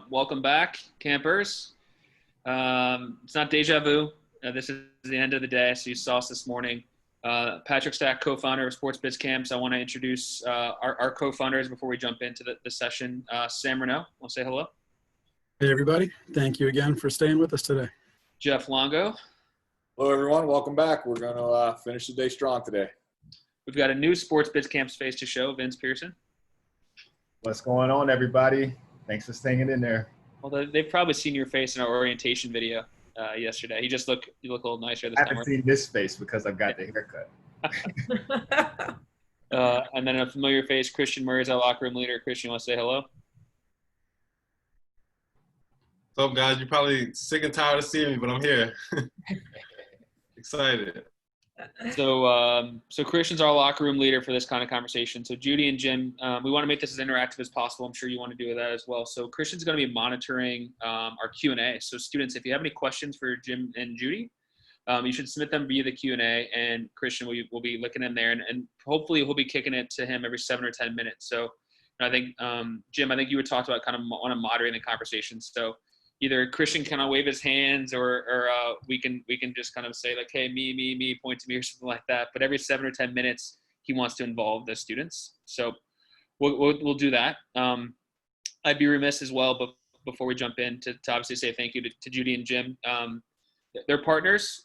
Welcome back, campers. It's not deja vu. This is the end of the day, so you saw us this morning. Patrick Stack, co-founder of Sports Biz Camps. I want to introduce our co-founders before we jump into the session. Sam Renaud, want to say hello? Hey, everybody. Thank you again for staying with us today. Jeff Longo. Hello, everyone. Welcome back. We're going to finish the day strong today. We've got a new Sports Biz Camps face to show, Vince Pierson. What's going on, everybody? Thanks for staying in there. Well, they've probably seen your face in our orientation video yesterday. You look a little nicer this time. I haven't seen this face because I've got the haircut. And then a familiar face, Christian Murray is our locker room leader. Christian, you want to say hello? What's up, guys? You're probably sick and tired of seeing me, but I'm here. Excited. So Christian's our locker room leader for this kind of conversation. So Judy and Jim, we want to make this as interactive as possible. I'm sure you want to do that as well. So Christian's going to be monitoring our Q&A. So students, if you have any questions for Jim and Judy, you should submit them via the Q&A, and Christian will be looking in there, and hopefully we'll be kicking it to him every 7 or 10 minutes. So I think, Jim, I think you were talked about kind of want to moderate the conversation. So either Christian kind of wave his hands or we can just kind of say like, hey, me, point to me or something like that. But every 7 or 10 minutes, he wants to involve the students. So we'll do that. I'd be remiss as well, but before we jump in to obviously say thank you to Judy and Jim. They're partners.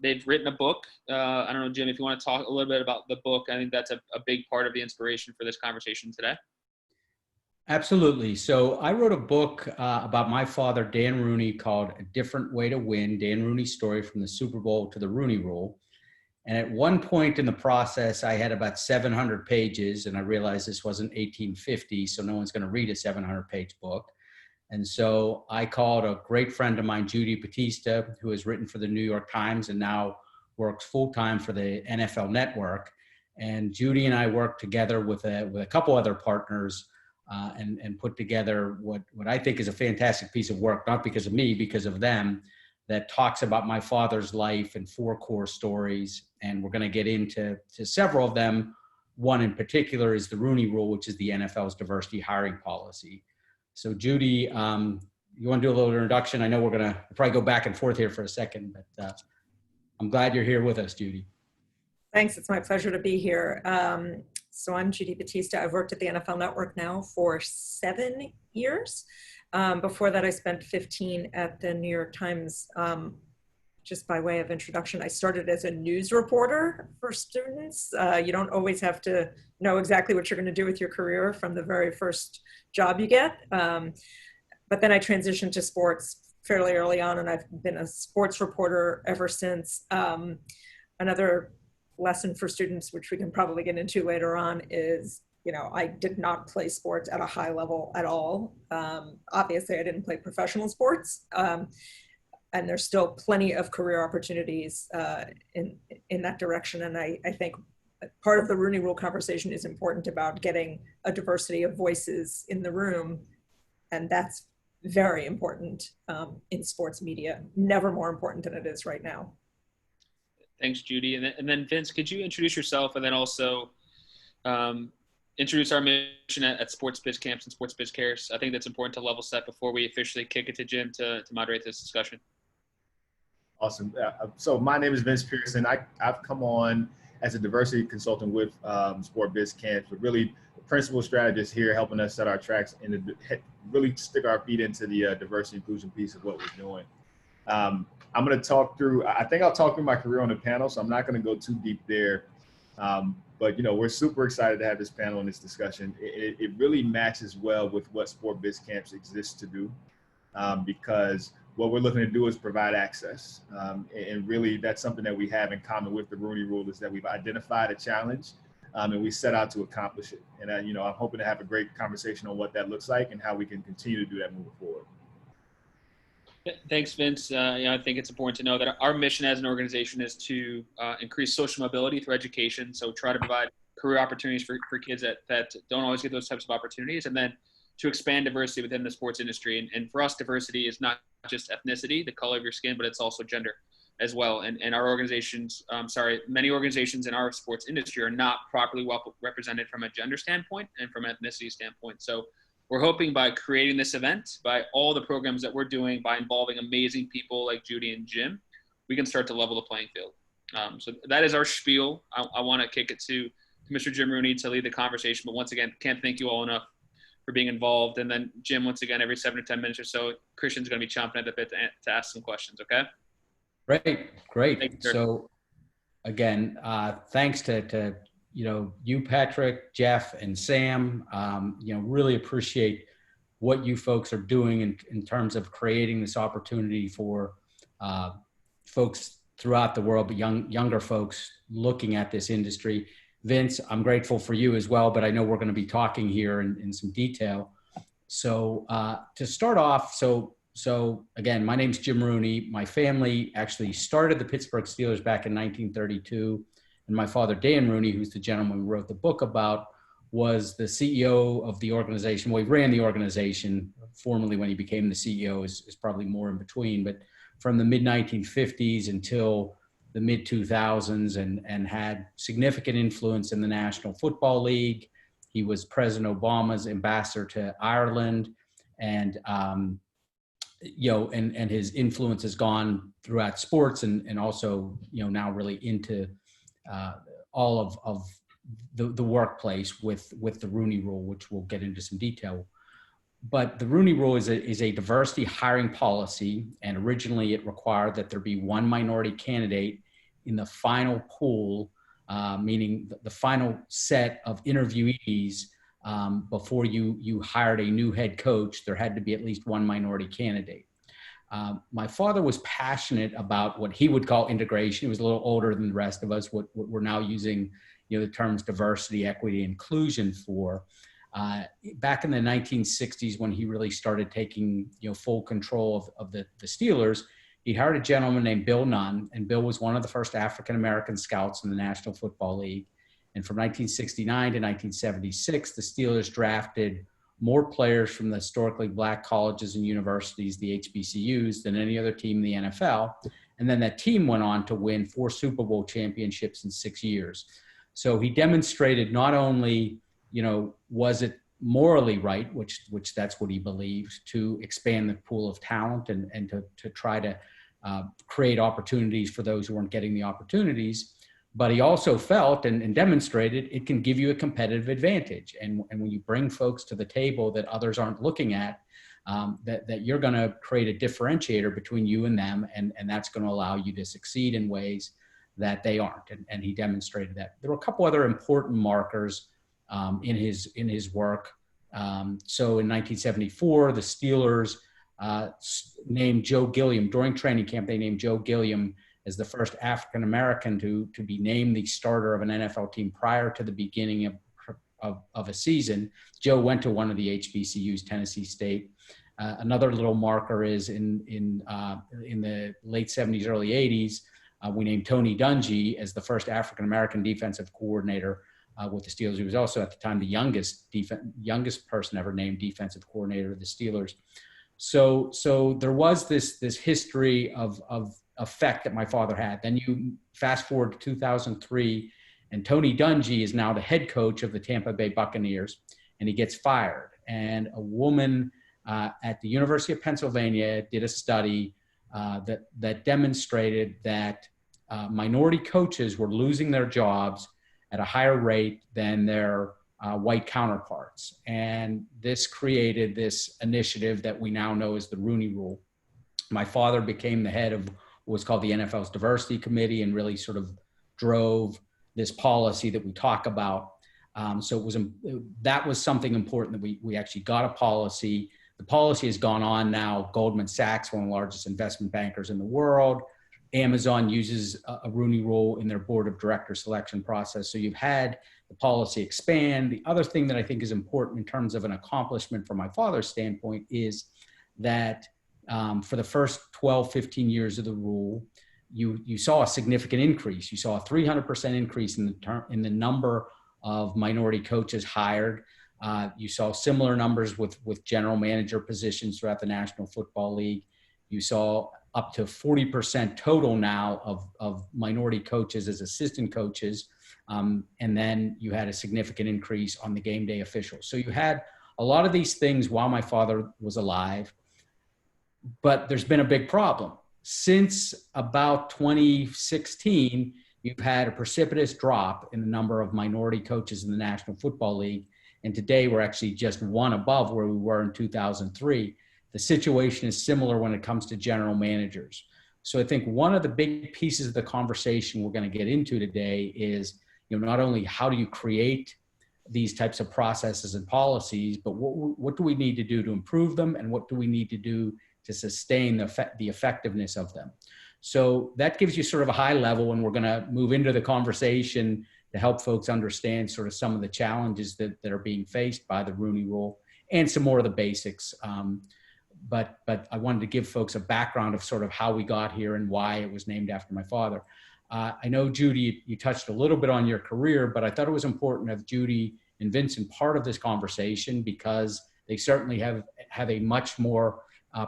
They've written a book. I don't know, Jim, if you want to talk a little bit about the book. I think that's a big part of the inspiration for this conversation today. Absolutely. So I wrote a book about my father, Dan Rooney, called A Different Way to Win, Dan Rooney's Story from the Super Bowl to the Rooney Rule. And at one point in the process, I had about 700 pages, and I realized this wasn't 1850, so no one's going to read a 700-page book. And so I called a great friend of mine, Judy Batista, who has written for the New York Times and now works full-time for the NFL Network. And Judy and I worked together with a couple other partners and put together what I think is a fantastic piece of work, not because of me, because of them, that talks about my father's life and 4 core stories. And we're going to get into several of them. One in particular is the Rooney Rule, which is the NFL's diversity hiring policy. So Judy, you want to do a little introduction? I know we're going to probably go back and forth here for a second, but I'm glad you're here with us, Judy. Thanks. It's my pleasure to be here. So I'm Judy Batista. I've worked at the NFL Network now for 7 years. Before that, I spent 15 at the New York Times. Just by way of introduction, I started as a news reporter for students. You don't always have to know exactly what you're going to do with your career from the very first job you get. But then I transitioned to sports fairly early on, and I've been a sports reporter ever since. Another lesson for students, which we can probably get into later on, is, I did not play sports at a high level at all. Obviously, I didn't play professional sports, and there's still plenty of career opportunities in that direction. And I think part of the Rooney Rule conversation is important about getting a diversity of voices in the room, and that's very important in sports media, never more important than it is right now. Thanks, Judy. And then Vince, could you introduce yourself and then also introduce our mission at Sports Biz Camps and Sports Biz Cares? I think that's important to level set before we officially kick it to Jim to moderate this discussion. Awesome. So my name is Vince Pierson. I've come on as a diversity consultant with Sports Biz Camps, but really the principal strategist here helping us set our tracks and really stick our feet into the diversity inclusion piece of what we're doing. I'm going to talk through, I think I'll talk through my career on the panel, so I'm not going to go too deep there. But, we're super excited to have this panel and this discussion. It really matches well with what Sports Biz Camps exists to do, because what we're looking to do is provide access. And really, that's something that we have in common with the Rooney Rule, is that we've identified a challenge and we set out to accomplish it. And, I'm hoping to have a great conversation on what that looks like and how we can continue to do that moving forward. Thanks, Vince. I think it's important to know that our mission as an organization is to increase social mobility through education. So try to provide career opportunities for kids that don't always get those types of opportunities, and then to expand diversity within the sports industry. And for us, diversity is not just ethnicity, the color of your skin, but it's also gender as well. And our organizations, many organizations in our sports industry are not properly well represented from a gender standpoint and from an ethnicity standpoint. So we're hoping by creating this event, by all the programs that we're doing, by involving amazing people like Judy and Jim, we can start to level the playing field. So that is our spiel. I want to kick it to Mr. Jim Rooney to lead the conversation. But once again, can't thank you all enough for being involved. And then Jim, once again, every 7 to 10 minutes or so, Christian's going to be chomping at the bit to ask some questions. Okay. Great. So again, thanks to you, Patrick, Jeff, and Sam. Really appreciate what you folks are doing in terms of creating this opportunity for folks throughout the world, but younger folks looking at this industry. Vince, I'm grateful for you as well, but I know we're going to be talking here in some detail. So to start off, so again, my name's Jim Rooney. My family actually started the Pittsburgh Steelers back in 1932. And my father, Dan Rooney, who's the gentleman we wrote the book about, was the CEO of the organization. Well, he ran the organization formally when he became the CEO, is probably more in between, but from the mid-1950s until the mid-2000s, and had significant influence in the National Football League. He was President Obama's ambassador to Ireland, and and his influence has gone throughout sports and also now really into all of the workplace with the Rooney Rule, which we'll get into some detail. But the Rooney Rule is a diversity hiring policy, and originally it required that there be one minority candidate in the final pool, meaning the final set of interviewees before you hired a new head coach. There had to be at least one minority candidate. My father was passionate about what he would call integration. He was a little older than the rest of us, what we're now using the terms diversity, equity, inclusion for. Back in the 1960s, when he really started taking full control of the Steelers, he hired a gentleman named Bill Nunn, and Bill was one of the first African-American scouts in the National Football League. And from 1969 to 1976, the Steelers drafted more players from the historically black colleges and universities, the HBCUs, than any other team in the NFL. And then that team went on to win 4 Super Bowl championships in 6 years. So he demonstrated not only, was it morally right, which that's what he believed, to expand the pool of talent and to try to create opportunities for those who weren't getting the opportunities. But he also felt and demonstrated it can give you a competitive advantage. And when you bring folks to the table that others aren't looking at, that you're going to create a differentiator between you and them, and that's going to allow you to succeed in ways that they aren't. And he demonstrated that. There were a couple other important markers in his work. So in 1974, the Steelers named Joe Gilliam during training camp. They named Joe Gilliam as the first African-American to be named the starter of an NFL team prior to the beginning of a season. Joe went to one of the HBCUs, Tennessee State. Another little marker is in the late 70s, early 80s, we named Tony Dungy as the first African-American defensive coordinator with the Steelers. He was also at the time the youngest person ever named defensive coordinator of the Steelers. So there was this history of effect that my father had. Then you fast forward to 2003, and Tony Dungy is now the head coach of the Tampa Bay Buccaneers, and he gets fired. And a woman at the University of Pennsylvania did a study that demonstrated that minority coaches were losing their jobs at a higher rate than their white counterparts. And this created this initiative that we now know as the Rooney Rule. My father became the head of what was called the NFL's Diversity Committee and really sort of drove this policy that we talk about. So that was something important that we actually got a policy. The policy has gone on now. Goldman Sachs, one of the largest investment bankers in the world. Amazon uses a Rooney Rule in their board of director selection process. So you've had the policy expand. The other thing that I think is important in terms of an accomplishment from my father's standpoint is that for the first 12, 15 years of the rule, you saw a significant increase. You saw a 300% increase in the number of minority coaches hired. You saw similar numbers with general manager positions throughout the National Football League. You saw up to 40% total now of minority coaches as assistant coaches. And then you had a significant increase on the game day officials. So you had a lot of these things while my father was alive, but there's been a big problem. Since about 2016, you've had a precipitous drop in the number of minority coaches in the National Football League. And today we're actually just one above where we were in 2003. The situation is similar when it comes to general managers. So I think one of the big pieces of the conversation we're going to get into today is, not only how do you create these types of processes and policies, but what do we need to do to improve them, and what do we need to do to sustain the effectiveness of them. So that gives you sort of a high level, and we're going to move into the conversation to help folks understand sort of some of the challenges that are being faced by the Rooney Rule and some more of the basics. But I wanted to give folks a background of sort of how we got here and why it was named after my father. I know, Judy, you touched a little bit on your career, but I thought it was important to have Judy and Vincent part of this conversation because they certainly have a much more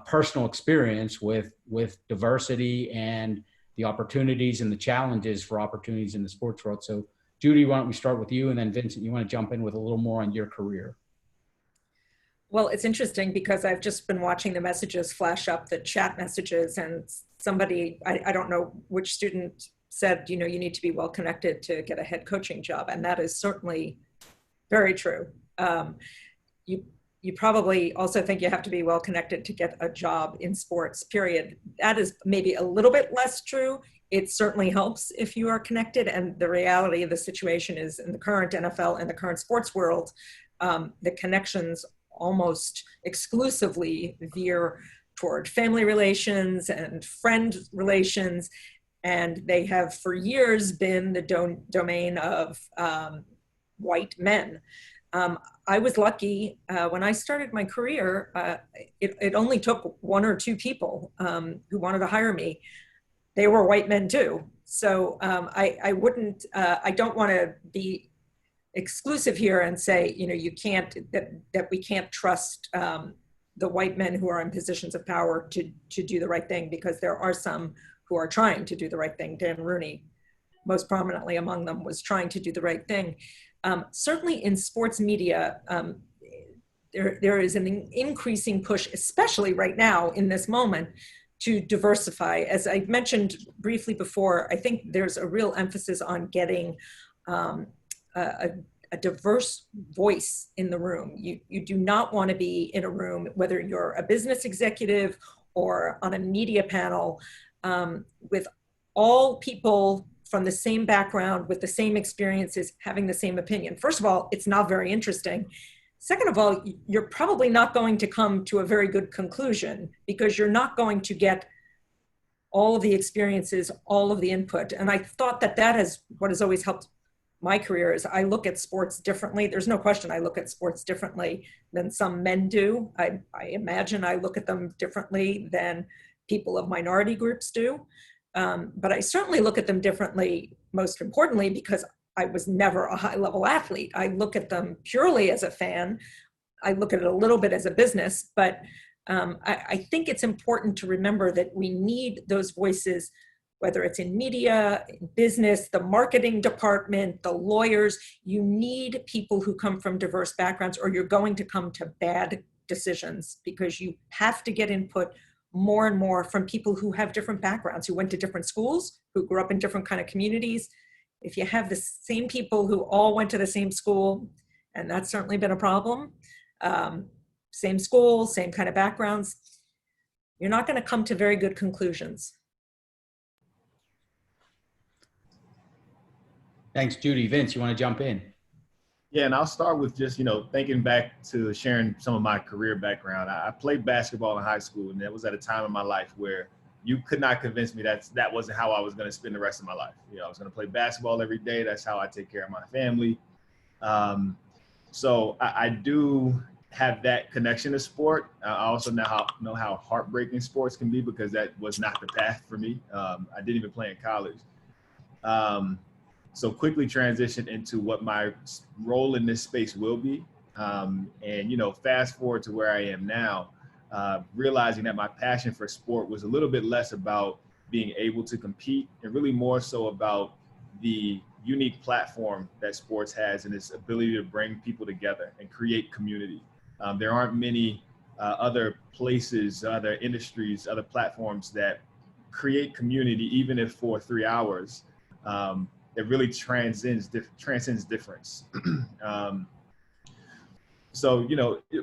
personal experience with diversity and the opportunities and the challenges for opportunities in the sports world. So, Judy, why don't we start with you, and then Vincent, you want to jump in with a little more on your career? Well, it's interesting because I've just been watching the messages flash up, the chat messages, and somebody, I don't know which student said, you need to be well connected to get a head coaching job. And that is certainly very true. You probably also think you have to be well connected to get a job in sports, period. That is maybe a little bit less true. It certainly helps if you are connected. And the reality of the situation is in the current NFL and the current sports world, the connections almost exclusively veer toward family relations and friend relations. And they have for years been the domain of white men. I was lucky when I started my career, it only took one or two people who wanted to hire me. They were white men too. So I don't want to be exclusive here and say, you can't, that we can't trust the white men who are in positions of power to do the right thing, because there are some who are trying to do the right thing. Dan Rooney, most prominently among them, was trying to do the right thing. Certainly in sports media, there is an increasing push, especially right now in this moment, to diversify. As I mentioned briefly before, I think there's a real emphasis on getting a diverse voice in the room. You do not want to be in a room, whether you're a business executive or on a media panel, with all people from the same background, with the same experiences, having the same opinion. First of all, it's not very interesting. Second of all, you're probably not going to come to a very good conclusion, because you're not going to get all of the experiences, all of the input. And I thought that is what has always helped my career, is I look at sports differently. There's no question I look at sports differently than some men do. I imagine I look at them differently than people of minority groups do. But I certainly look at them differently, most importantly, because I was never a high-level athlete. I look at them purely as a fan. I look at it a little bit as a business, but I think it's important to remember that we need those voices, whether it's in media, in business, the marketing department, the lawyers. You need people who come from diverse backgrounds, or you're going to come to bad decisions, because you have to get input more and more from people who have different backgrounds, who went to different schools, who grew up in different kind of communities. If you have the same people who all went to the same school, and that's certainly been a problem, same school, same kind of backgrounds, you're not going to come to very good conclusions. Thanks, Judy. Vince, you want to jump in? Yeah, and I'll start with just, thinking back to sharing some of my career background. I played basketball in high school, and that was at a time in my life where you could not convince me that wasn't how I was going to spend the rest of my life. I was going to play basketball every day. That's how I take care of my family. So I do have that connection to sport. I also know how heartbreaking sports can be, because that was not the path for me. I didn't even play in college. So quickly transitioned into what my role in this space will be. And, fast forward to where I am now, realizing that my passion for sport was a little bit less about being able to compete, and really more so about the unique platform that sports has and its ability to bring people together and create community. There aren't many other places, other industries, other platforms that create community, even if for 3 hours, that really transcends difference. So,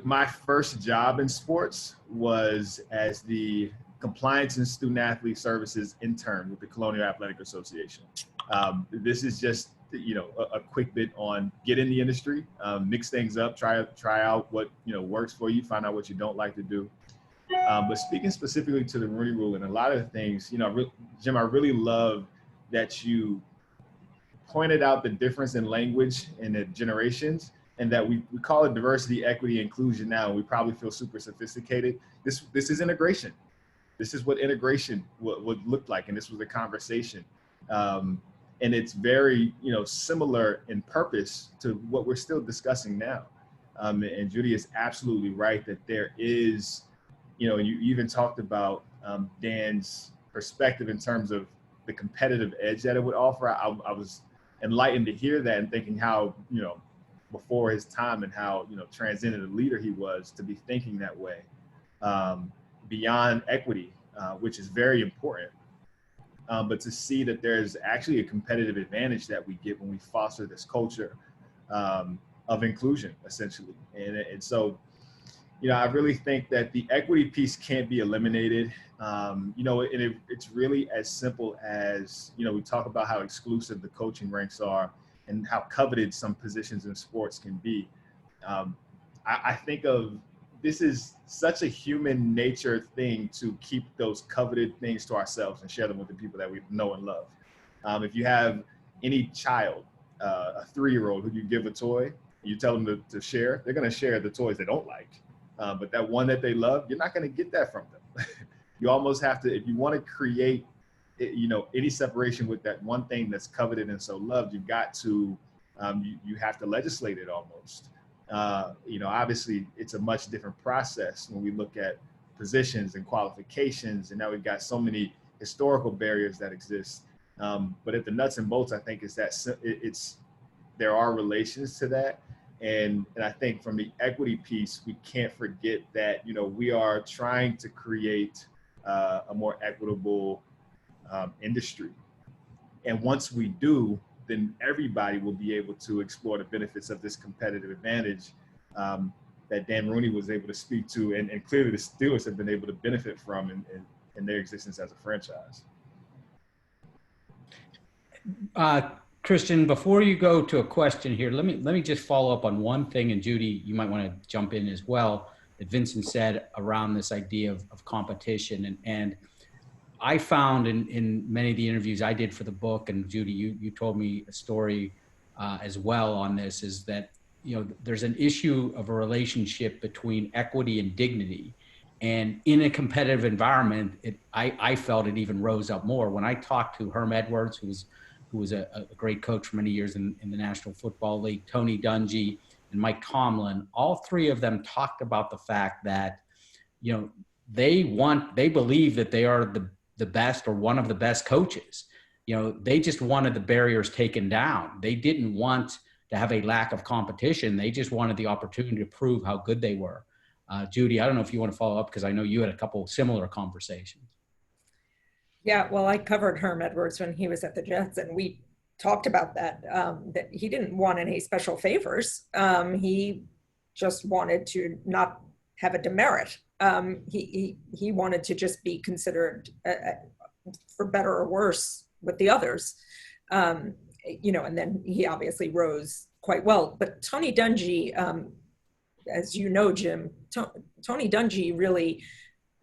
my first job in sports was as the compliance and student athlete services intern with the Colonial Athletic Association. This is just, a quick bit on get in the industry, mix things up, try out what, works for you, find out what you don't like to do. But speaking specifically to the Rooney Rule and a lot of the things, Jim, I really love that you pointed out the difference in language in the generations, and that we call it diversity, equity, inclusion now. We probably feel super sophisticated. This is integration. This is what integration would look like, and this was a conversation. And it's very, similar in purpose to what we're still discussing now. And Judy is absolutely right that there is, you even talked about Dan's perspective in terms of the competitive edge that it would offer. I was enlightened to hear that and thinking how, before his time and how, transcendent a leader he was to be thinking that way, beyond equity, which is very important. But to see that there's actually a competitive advantage that we get when we foster this culture of inclusion, essentially. And so, I really think that the equity piece can't be eliminated. And it's really as simple as, we talk about how exclusive the coaching ranks are and how coveted some positions in sports can be. I think of this is such a human nature thing to keep those coveted things to ourselves and share them with the people that we know and love. If you have any child, a 3-year-old who you give a toy, you tell them to share, they're going to share the toys they don't like. But that one that they love, you're not going to get that from them. You almost have to, if you want to create, any separation with that one thing that's coveted and so loved, you've got to, you have to legislate it almost. Obviously it's a much different process when we look at positions and qualifications, and now we've got so many historical barriers that exist. But at the nuts and bolts, I think is that there are relations to that. And I think from the equity piece, we can't forget that, we are trying to create a more equitable industry. And once we do, then everybody will be able to explore the benefits of this competitive advantage that Dan Rooney was able to speak to, and clearly the Steelers have been able to benefit from in their existence as a franchise. Christian, before you go to a question here, let me just follow up on one thing, and Judy, you might want to jump in as well, that Vincent said around this idea of competition. And I found in many of the interviews I did for the book, and Judy, you told me a story as well on this, is that, there's an issue of a relationship between equity and dignity. And in a competitive environment, I felt it even rose up more. When I talked to Herm Edwards, who was a great coach for many years in the National Football League, Tony Dungy, and Mike Tomlin, all three of them talked about the fact that, they believe that they are the best or one of the best coaches. They just wanted the barriers taken down. They didn't want to have a lack of competition. They just wanted the opportunity to prove how good they were. Judy, I don't know if you want to follow up, because I know you had a couple similar conversations. Yeah, well, I covered Herm Edwards when he was at the Jets, and we talked about that, that he didn't want any special favors. He just wanted to not have a demerit. He wanted to just be considered, for better or worse, with the others. And then he obviously rose quite well. But Tony Dungy, as you know, Jim, Tony Dungy really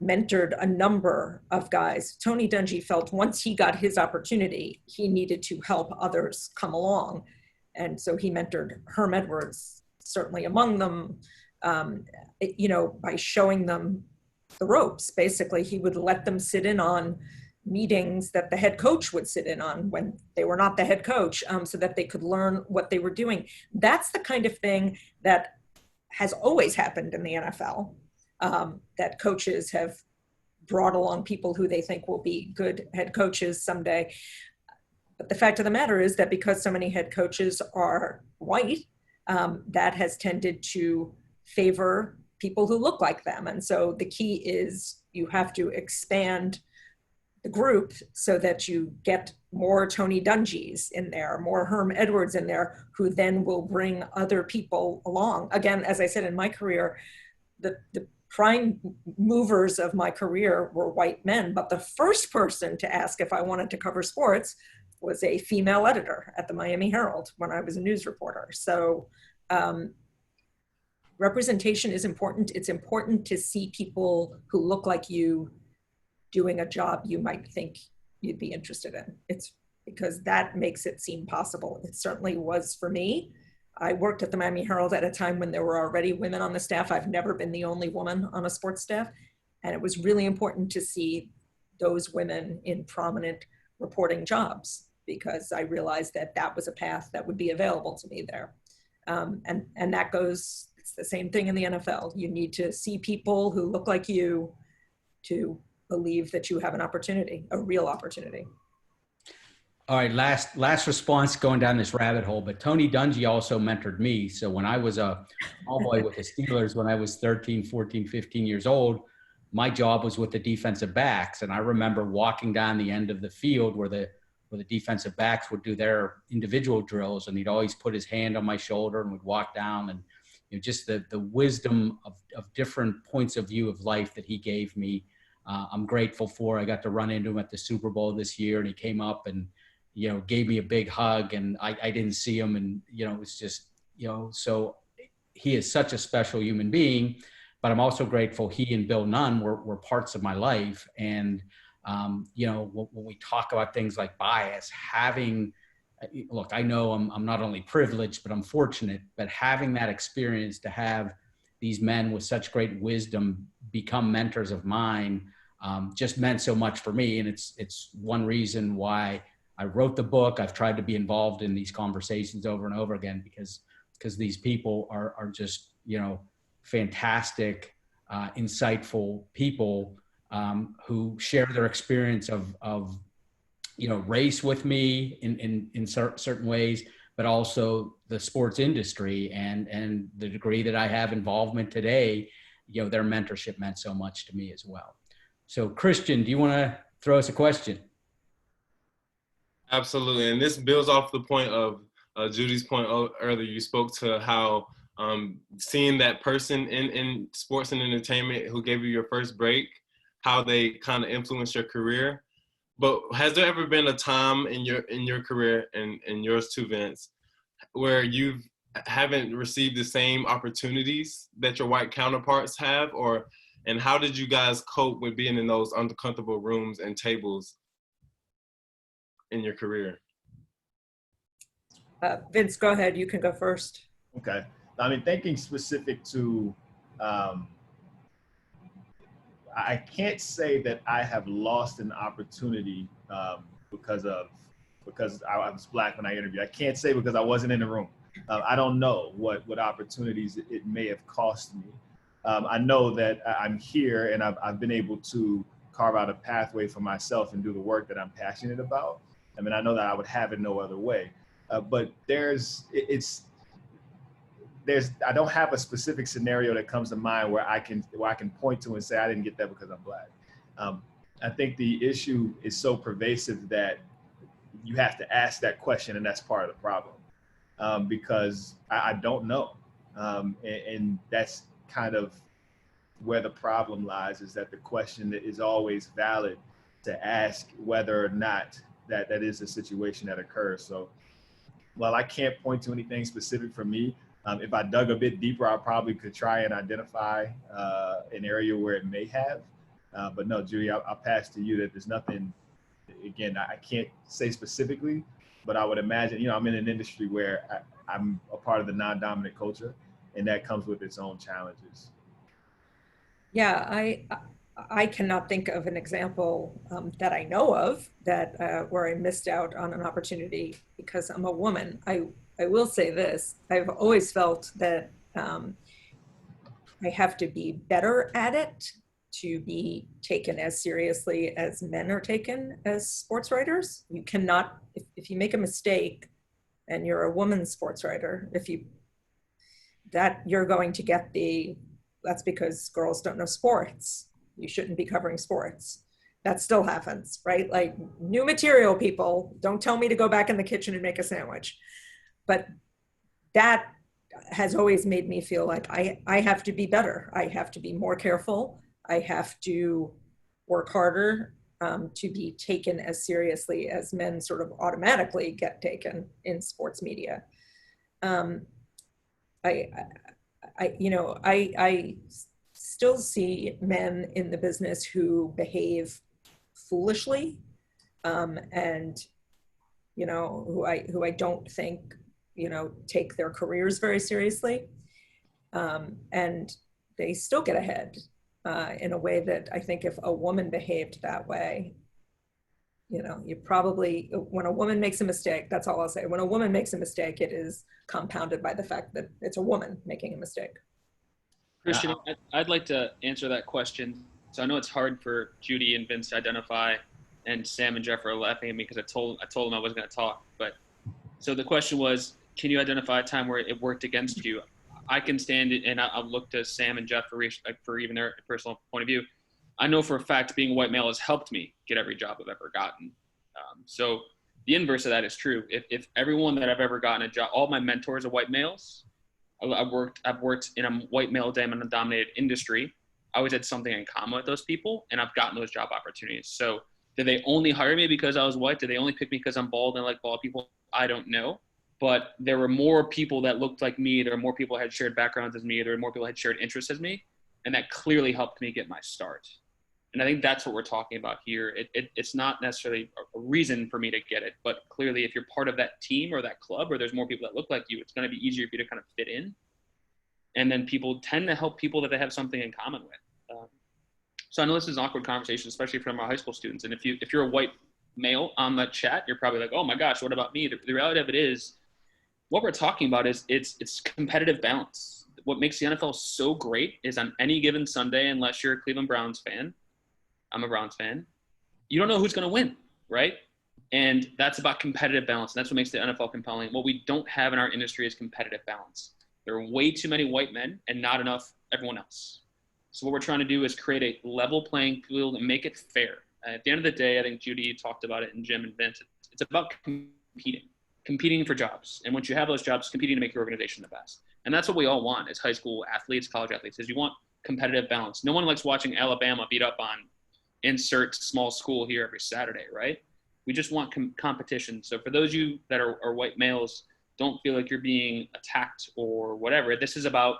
mentored a number of guys. Tony Dungy felt once he got his opportunity, he needed to help others come along. And so he mentored Herm Edwards, certainly among them, by showing them the ropes. Basically, he would let them sit in on meetings that the head coach would sit in on when they were not the head coach, so that they could learn what they were doing. That's the kind of thing that has always happened in the NFL, that coaches have brought along people who they think will be good head coaches someday. But the fact of the matter is that because so many head coaches are white, that has tended to favor people who look like them. And so the key is you have to expand the group so that you get more Tony Dungys in there, more Herm Edwards in there, who then will bring other people along. Again, as I said, in my career, the prime movers of my career were white men, but the first person to ask if I wanted to cover sports was a female editor at the Miami Herald when I was a news reporter. So representation is important. It's important to see people who look like you doing a job you might think you'd be interested in. It's because that makes it seem possible. It certainly was for me. I worked at the Miami Herald at a time when there were already women on the staff. I've never been the only woman on a sports staff. And it was really important to see those women in prominent reporting jobs, because I realized that that was a path that would be available to me there. And that goes, it's the same thing in the NFL. You need to see people who look like you to believe that you have an opportunity, a real opportunity. All right, last response going down this rabbit hole, but Tony Dungy also mentored me. So when I was a ball boy with the Steelers, when I was 13, 14, 15 years old, my job was with the defensive backs. And I remember walking down the end of the field where the defensive backs would do their individual drills, and he'd always put his hand on my shoulder and would walk down, and just the wisdom of different points of view of life that he gave me. I'm grateful for. I got to run into him at the Super Bowl this year, and he came up and, gave me a big hug, and I didn't see him. And, it was just, so he is such a special human being, but I'm also grateful he and Bill Nunn were parts of my life. And, when we talk about things like bias, look, I know I'm not only privileged, but I'm fortunate, but having that experience to have these men with such great wisdom become mentors of mine just meant so much for me. And it's one reason why I wrote the book. I've tried to be involved in these conversations over and over again, because these people are just, fantastic, insightful people who share their experience of race with me in certain ways, but also the sports industry and the degree that I have involvement today. Their mentorship meant so much to me as well. So Christian, do you want to throw us a question? Absolutely. And this builds off the point of Judy's point earlier. You spoke to how seeing that person in sports and entertainment who gave you your first break, how they kind of influenced your career. But has there ever been a time in your career, and yours too, Vince, where you haven't received the same opportunities that your white counterparts have? And how did you guys cope with being in those uncomfortable rooms and tables in your career? Vince, go ahead. You can go first. Okay. I mean, thinking specific to, I can't say that I have lost an opportunity because I was Black when I interviewed. I can't say because I wasn't in the room. I don't know what opportunities it may have cost me. I know that I'm here and I've been able to carve out a pathway for myself and do the work that I'm passionate about. I mean, I know that I would have it no other way. But I don't have a specific scenario that comes to mind where I can point to and say I didn't get that because I'm Black. I think the issue is so pervasive that you have to ask that question, and that's part of the problem, because I don't know, and that's kind of where the problem lies, is that the question is always valid to ask whether or not that is a situation that occurs. So while I can't point to anything specific for me, if I dug a bit deeper, I probably could try and identify an area where it may have. But no, Judy, I'll pass to you that there's nothing, again, I can't say specifically, but I would imagine, I'm in an industry where I'm a part of the non-dominant culture, and that comes with its own challenges. Yeah, I cannot think of an example that I know of that where I missed out on an opportunity because I'm a woman. I will say this, I've always felt that I have to be better at it to be taken as seriously as men are taken as sports writers. You cannot, if you make a mistake and you're a woman sports writer, you're going to get the that's because girls don't know sports. You shouldn't be covering sports. That still happens, right? Like, new material people, don't tell me to go back in the kitchen and make a sandwich. But that has always made me feel like I have to be better. I have to be more careful. I have to work harder to be taken as seriously as men sort of automatically get taken in sports media. I still see men in the business who behave foolishly, and who I don't think take their careers very seriously, and they still get ahead in a way that I think if a woman behaved that way, you probably, when a woman makes a mistake, that's all I'll say. When a woman makes a mistake, it is compounded by the fact that it's a woman making a mistake. Christian, I'd like to answer that question. So I know it's hard for Judy and Vince to identify, and Sam and Jeff are laughing at me because I told them I wasn't going to talk. But so the question was, can you identify a time where it worked against you? I can stand it, and I'll look to Sam and Jeff for even their personal point of view. I know for a fact being a white male has helped me get every job I've ever gotten. So the inverse of that is true. If everyone that I've ever gotten a job, all my mentors are white males. I've worked in a white male dominated industry. I always had something in common with those people, and I've gotten those job opportunities. So did they only hire me because I was white? Did they only pick me because I'm bald and I like bald people? I don't know. But there were more people that looked like me. There were more people that had shared backgrounds as me. There were more people that had shared interests as me. And that clearly helped me get my start. And I think that's what we're talking about here. It's not necessarily a reason for me to get it, but clearly if you're part of that team or that club, or there's more people that look like you, it's going to be easier for you to kind of fit in. And then people tend to help people that they have something in common with. So I know this is an awkward conversation, especially from our high school students. And if you're a white male on that chat, you're probably like, oh my gosh, what about me? The reality of it is, what we're talking about is it's competitive balance. What makes the NFL so great is on any given Sunday, unless you're a Cleveland Browns fan, I'm a Browns fan, you don't know who's going to win, right? And that's about competitive balance. And that's what makes the NFL compelling. What we don't have in our industry is competitive balance. There are way too many white men and not enough everyone else. So what we're trying to do is create a level playing field and make it fair. At the end of the day, I think Judy talked about it, and Jim and Vince, it's about competing for jobs. And once you have those jobs, competing to make your organization the best. And that's what we all want as high school athletes, college athletes, is you want competitive balance. No one likes watching Alabama beat up on insert small school here every Saturday, right? We just want competition. So for those of you that are white males, don't feel like you're being attacked or whatever. This is about,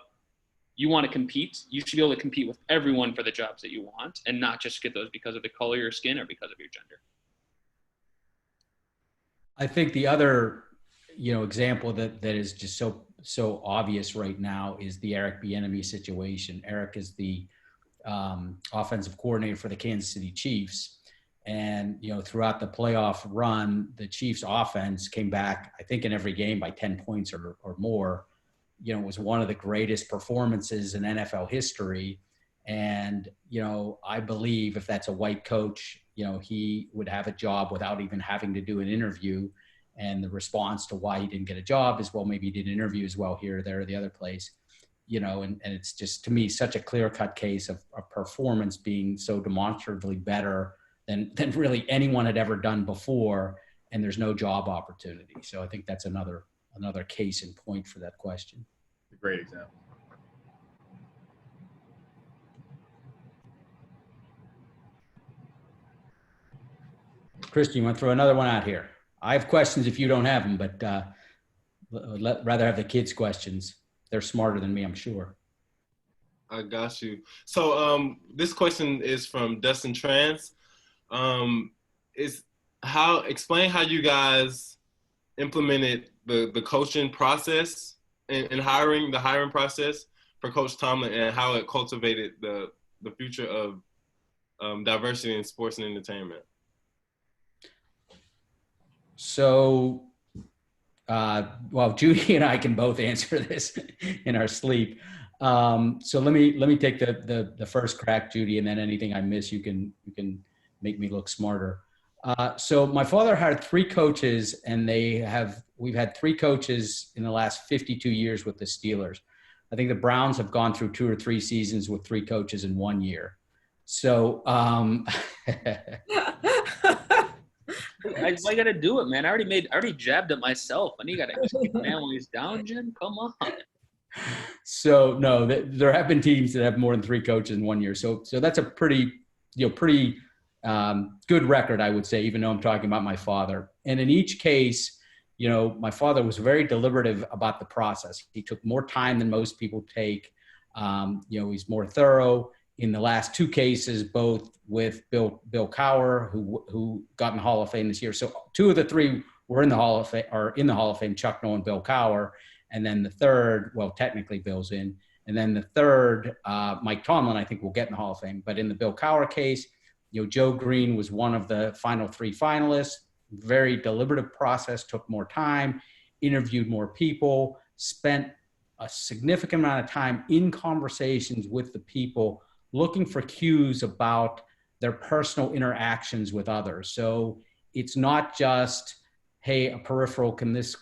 you want to compete. You should be able to compete with everyone for the jobs that you want, and not just get those because of the color of your skin or because of your gender. I think the other, example that is just so obvious right now is the Eric Bieniemy situation. Eric is the offensive coordinator for the Kansas City Chiefs. And, throughout the playoff run, the Chiefs offense came back, I think in every game by 10 points or more. It was one of the greatest performances in NFL history. And, I believe if that's a white coach, he would have a job without even having to do an interview. And the response to why he didn't get a job is, well, maybe he did an interview as well here, there, or the other place. And it's just, to me, such a clear-cut case of a performance being so demonstrably better than really anyone had ever done before, and there's no job opportunity. So I think that's another case in point for that question. A great example. Christian, you want to throw another one out here? I have questions if you don't have them, but rather have the kids' questions. They're smarter than me, I'm sure. I got you. So this question is from Dustin Trans. Explain how you guys implemented the coaching process and the hiring process for Coach Tomlin, and how it cultivated the future of diversity in sports and entertainment. So, Judy and I can both answer this in our sleep. So let me take the first crack, Judy, and then anything I miss, you can make me look smarter. So my father had 3 coaches, and we've had 3 coaches in the last 52 years with the Steelers. I think the Browns have gone through 2 or 3 seasons with 3 coaches in 1 year. So I got to do it, man. I already jabbed it myself. And you got to just keep the man while he's down, Jim. Come on. So no, there have been teams that have more than 3 coaches in 1 year. So that's a pretty good record, I would say, even though I'm talking about my father. And in each case, my father was very deliberative about the process. He took more time than most people take. He's more thorough. In the last 2 cases, both with Bill Cowher, who got in the Hall of Fame this year. So 2 of the 3 were in the Hall of Fame, Chuck Noll and Bill Cowher. And then the third, well, technically Bill's in. And then the third, Mike Tomlin, I think will get in the Hall of Fame. But in the Bill Cowher case, Joe Green was one of the final 3 finalists. Very deliberative process, took more time, interviewed more people, spent a significant amount of time in conversations with the people, looking for cues about their personal interactions with others. So it's not just, hey, a peripheral, can this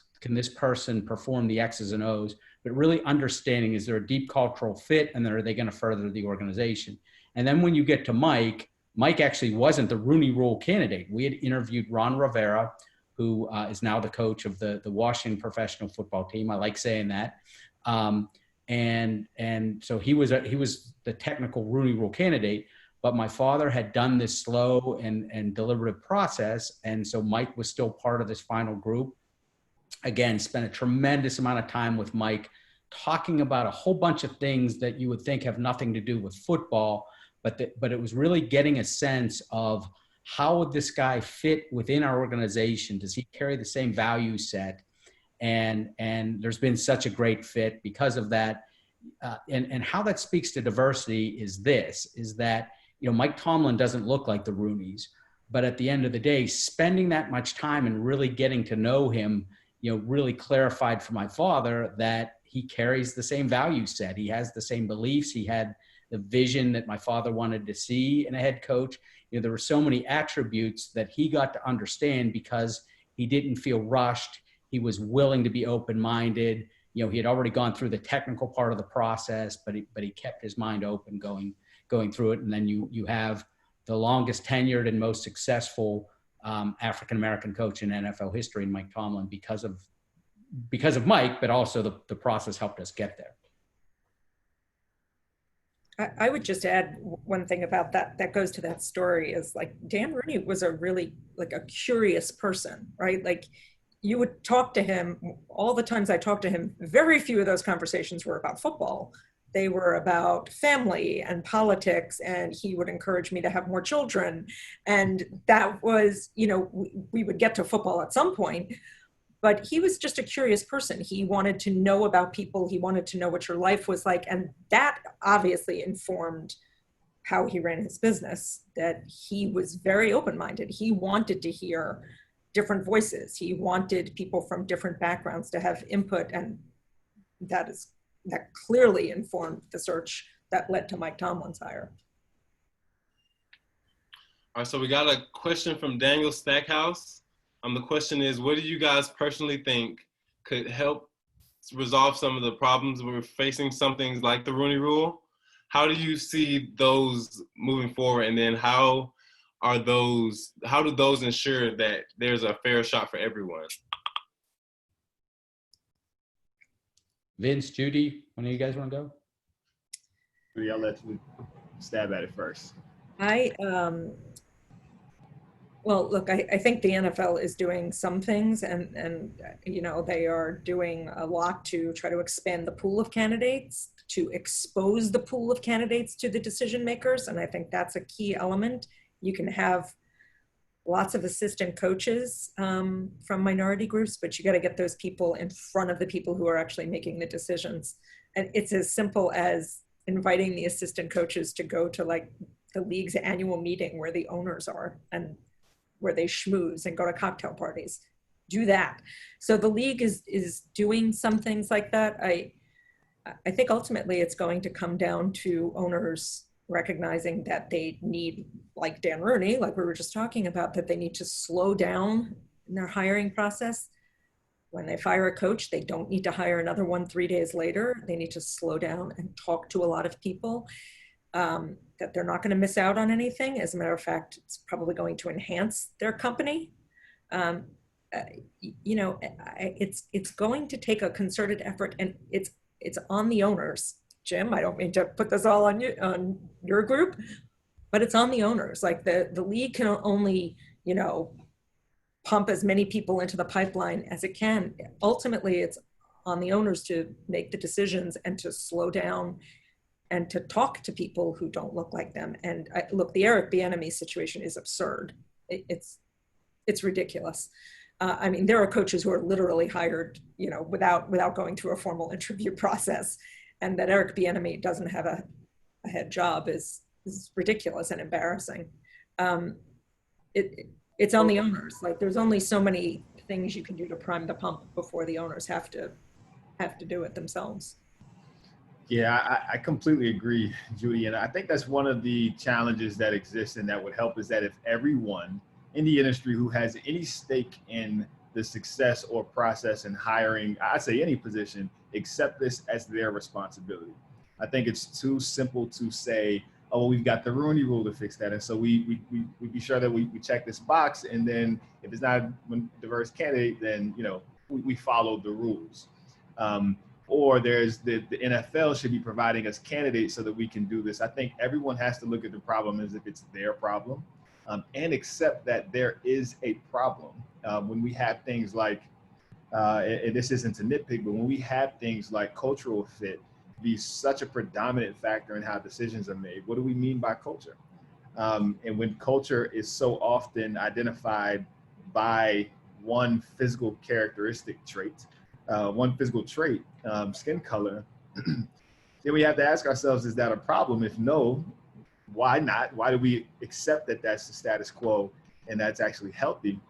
person perform the X's and O's, but really understanding, is there a deep cultural fit, and are they going to further the organization? And then when you get to Mike actually wasn't the Rooney Rule candidate. We had interviewed Ron Rivera, who is now the coach of the Washington professional football team. I like saying that. And so he was the technical Rooney Rule candidate, but my father had done this slow and deliberative process. And so Mike was still part of this final group. Again, spent a tremendous amount of time with Mike talking about a whole bunch of things that you would think have nothing to do with football, but it was really getting a sense of how would this guy fit within our organization? Does he carry the same value set? And there's been such a great fit because of that. And how that speaks to diversity is that, Mike Tomlin doesn't look like the Rooneys, but at the end of the day, spending that much time and really getting to know him, really clarified for my father that he carries the same value set. He has the same beliefs. He had the vision that my father wanted to see in a head coach. There were so many attributes that he got to understand because he didn't feel rushed. He was willing to be open-minded. He had already gone through the technical part of the process, but he kept his mind open going through it. And then you have the longest tenured and most successful African-American coach in NFL history, in Mike Tomlin, because of Mike, but also the process helped us get there. I would just add one thing about that goes to that story is, like, Dan Rooney was a really, like, a curious person, right? Like, you would talk to him, all the times I talked to him, very few of those conversations were about football. They were about family and politics, and he would encourage me to have more children. And that was, we would get to football at some point, but he was just a curious person. He wanted to know about people. He wanted to know what your life was like. And that obviously informed how he ran his business, that he was very open-minded. He wanted to hear different voices. He wanted people from different backgrounds to have input. And that clearly informed the search that led to Mike Tomlin's hire. All right, so we got a question from Daniel Stackhouse. The question is, what do you guys personally think could help resolve some of the problems we're facing, some things like the Rooney Rule? How do you see those moving forward? And then how do those ensure that there's a fair shot for everyone? Vince, Judy, one of you guys want to go? Judy, I'll let you stab at it first. Well, look, I think the NFL is doing some things, and they are doing a lot to try to expand the pool of candidates, to expose the pool of candidates to the decision makers, and I think that's a key element. You can have lots of assistant coaches from minority groups, but you got to get those people in front of the people who are actually making the decisions. And it's as simple as inviting the assistant coaches to go to, like, the league's annual meeting where the owners are and where they schmooze and go to cocktail parties. Do that. So the league is doing some things like that. I think ultimately it's going to come down to owners recognizing that they need, like Dan Rooney, like we were just talking about, that they need to slow down in their hiring process. When they fire a coach, they don't need to hire another one 3 days later. They need to slow down and talk to a lot of people, that they're not going to miss out on anything. As a matter of fact, it's probably going to enhance their company. It's going to take a concerted effort, and it's on the owners. Jim, I don't mean to put this all on you, on your group, but it's on the owners. Like the league can only, pump as many people into the pipeline as it can. Ultimately, it's on the owners to make the decisions and to slow down and to talk to people who don't look like them. And look, the Eric Bieniemy situation is absurd. It's ridiculous. There are coaches who are literally hired, without going through a formal interview process, and that Eric Bieniemy doesn't have a head job is ridiculous and embarrassing. It's on the owners. Like, there's only so many things you can do to prime the pump before the owners have to do it themselves. Yeah, I completely agree, Judy. And I think that's one of the challenges that exists and that would help, is that if everyone in the industry who has any stake in the success or process in hiring, I'd say any position, accept this as their responsibility. I think it's too simple to say, oh, we've got the Rooney Rule to fix that. And so we be sure that we check this box. And then if it's not a diverse candidate, then, we follow the rules. Or there's the NFL should be providing us candidates so that we can do this. I think everyone has to look at the problem as if it's their problem, and accept that there is a problem. When we have things like, and this isn't to nitpick, but when we have things like cultural fit be such a predominant factor in how decisions are made, what do we mean by culture? And when culture is so often identified by one physical characteristic trait, one physical trait, skin color, then we have to ask ourselves, is that a problem? If no, why not? Why do we accept that that's the status quo and that's actually healthy?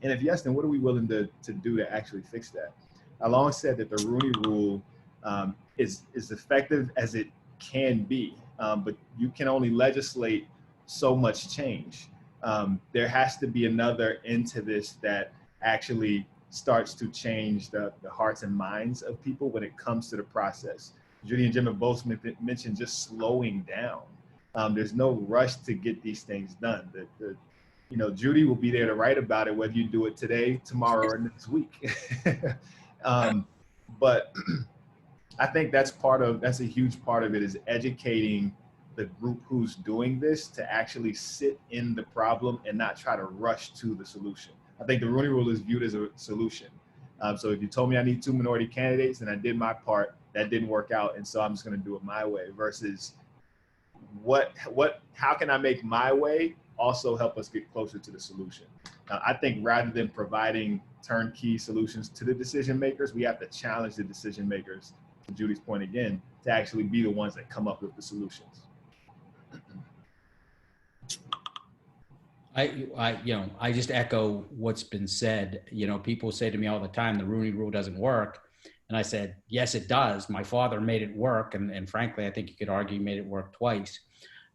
And if yes, then what are we willing to do to actually fix that? I long said that the Rooney Rule is effective as it can be, but you can only legislate so much change. There has to be another end to this that actually starts to change the hearts and minds of people when it comes to the process. Judy and Jim have both mentioned just slowing down. There's no rush to get these things done. Judy will be there to write about it, whether you do it today, tomorrow, or next week. But I think that's a huge part of it, is educating the group who's doing this to actually sit in the problem and not try to rush to the solution. I think the Rooney Rule is viewed as a solution. So if you told me I need 2 minority candidates and I did my part, that didn't work out, and so I'm just going to do it my way, versus how can I make my way also help us get closer to the solution? I think rather than providing turnkey solutions to the decision makers, we have to challenge the decision makers, to Judy's point again, to actually be the ones that come up with the solutions. I just echo what's been said. People say to me all the time, the Rooney Rule doesn't work. And I said, yes, it does. My father made it work. And frankly, I think you could argue he made it work twice.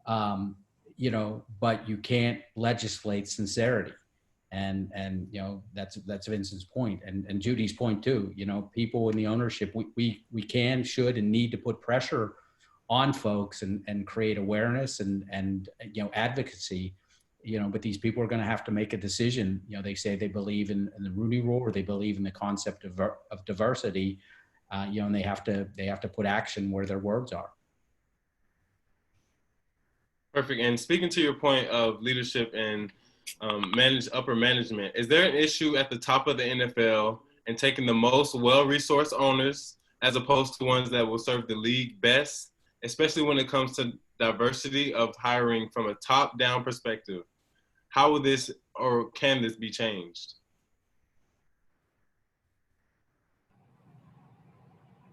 But you can't legislate sincerity. And that's Vincent's point, and Judy's point too. People in the ownership, we can, should, and need to put pressure on folks and create awareness and advocacy. But these people are going to have to make a decision. They say they believe in the Rooney Rule, or they believe in the concept of diversity. And they have to put action where their words are. Perfect. And speaking to your point of leadership and upper management, is there an issue at the top of the NFL in taking the most well-resourced owners as opposed to ones that will serve the league best, especially when it comes to diversity of hiring from a top-down perspective? How will this, or can this be changed?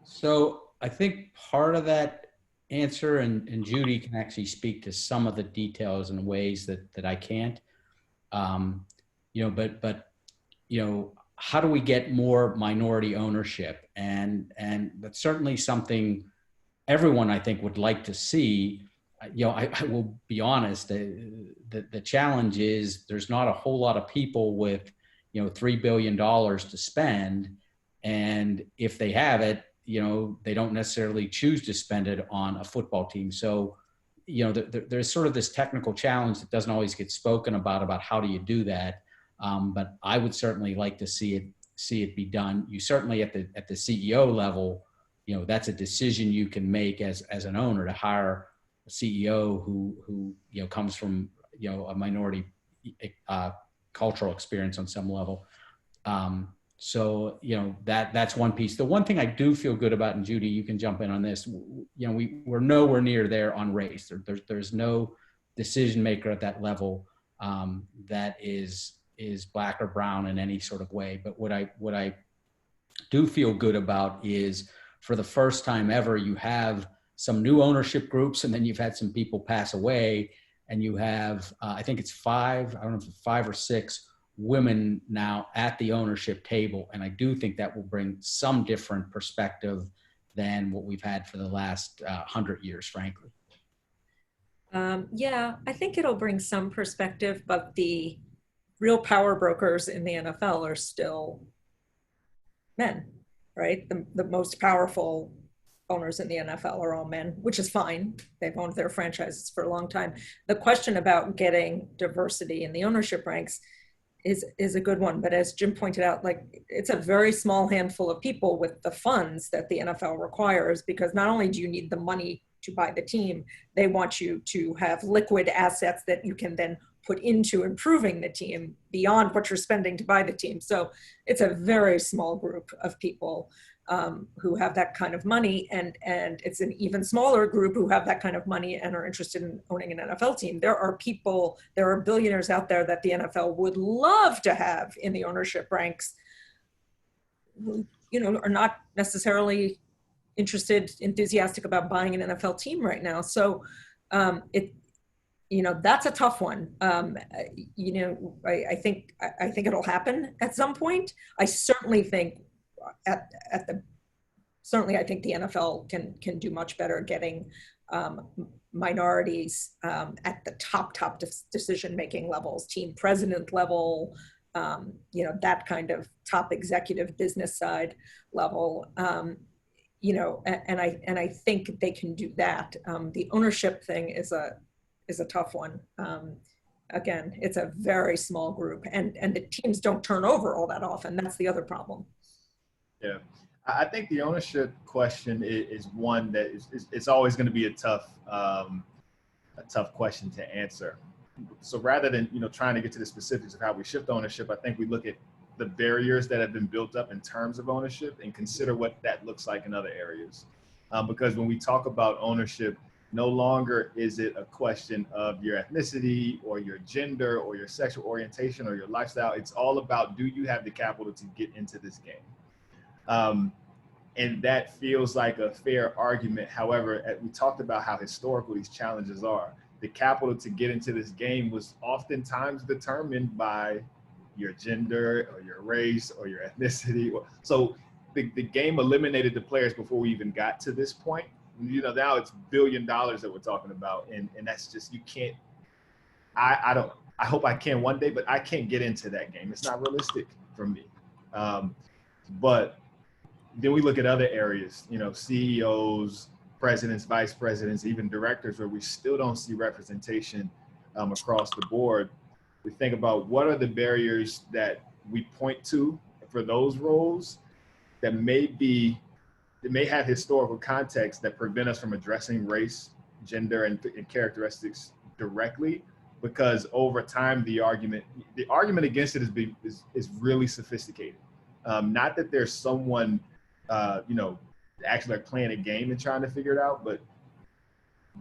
So I think part of that answer, and Judy can actually speak to some of the details in ways that I can't. But how do we get more minority ownership? And that's certainly something everyone, I think, would like to see. I will be honest, the challenge is there's not a whole lot of people with, $3 billion to spend And if they have it, they don't necessarily choose to spend it on a football team. So, there's sort of this technical challenge that doesn't always get spoken about how do you do that. But I would certainly like to see it be done. You certainly at the CEO level, that's a decision you can make as an owner to hire a CEO who comes from a minority cultural experience on some level. So that's one piece. The one thing I do feel good about, and Judy, you can jump in on this. We're nowhere near there on race. There's no decision maker at that level that is black or brown in any sort of way. But what I do feel good about is, for the first time ever, you have some new ownership groups, and then you've had some people pass away, and you have I think it's 5 or 6 women now at the ownership table. And I do think that will bring some different perspective than what we've had for the last 100 years, frankly. Yeah, I think it'll bring some perspective, but the real power brokers in the NFL are still men, right? The most powerful owners in the NFL are all men, which is fine. They've owned their franchises for a long time. The question about getting diversity in the ownership ranks is a good one. But as Jim pointed out, it's a very small handful of people with the funds that the NFL requires, because not only do you need the money to buy the team, they want you to have liquid assets that you can then put into improving the team beyond what you're spending to buy the team. So it's a very small group of people who have that kind of money, and it's an even smaller group who have that kind of money and are interested in owning an NFL team. There are billionaires out there that the NFL would love to have in the ownership ranks, who are not necessarily enthusiastic about buying an NFL team right now. So that's a tough one. I think it'll happen at some point. I certainly think I think the NFL can do much better getting minorities at the top decision-making levels, team president level, that kind of top executive business side level. And I think they can do that. The ownership thing is a tough one. Again, it's a very small group, and the teams don't turn over all that often. That's the other problem. Yeah, I think the ownership question is one that it's always going to be a tough question to answer. So rather than trying to get to the specifics of how we shift ownership, I think we look at the barriers that have been built up in terms of ownership and consider what that looks like in other areas. Because when we talk about ownership, no longer is it a question of your ethnicity or your gender or your sexual orientation or your lifestyle. It's all about, do you have the capital to get into this game? And that feels like a fair argument. However, we talked about how historical these challenges are. The capital to get into this game was oftentimes determined by your gender or your race or your ethnicity. So the game eliminated the players before we even got to this point. Now it's $1 billion that we're talking about. And that's just, you can't, I hope I can one day, but I can't get into that game. It's not realistic for me. But then we look at other areas, CEOs, presidents, vice presidents, even directors, where we still don't see representation across the board. We think about what are the barriers that we point to for those roles that may have historical context that prevent us from addressing race, gender, and characteristics directly, because over time the argument against it is really sophisticated. Not that there's someone actually playing a game and trying to figure it out, but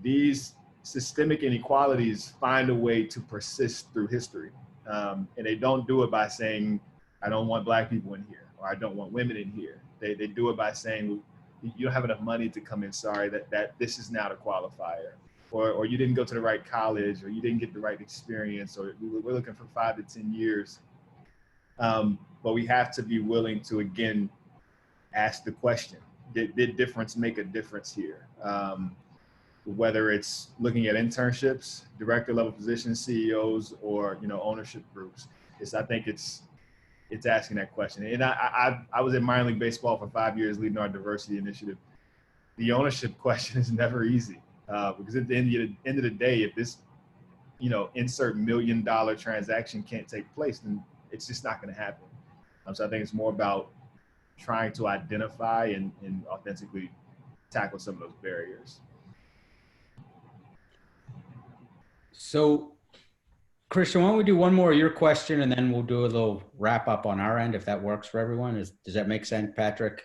these systemic inequalities find a way to persist through history. And they don't do it by saying, I don't want Black people in here, or I don't want women in here. They do it by saying, you don't have enough money to come in, sorry, that this is not a qualifier. Or you didn't go to the right college, or you didn't get the right experience, or we're looking for 5 to 10 years. But we have to be willing to, again, ask the question, did difference make a difference here? Whether it's looking at internships, director level positions, CEOs, or ownership groups. I think it's it's asking that question. And I was in minor league baseball for 5 years leading our diversity initiative. The ownership question is never easy because at the end of the day, if this, insert $1 million transaction can't take place, then it's just not going to happen. So I think it's more about trying to identify and authentically tackle some of those barriers. So, Christian, why don't we do one more of your question, and then we'll do a little wrap up on our end, if that works for everyone. Does that make sense, Patrick?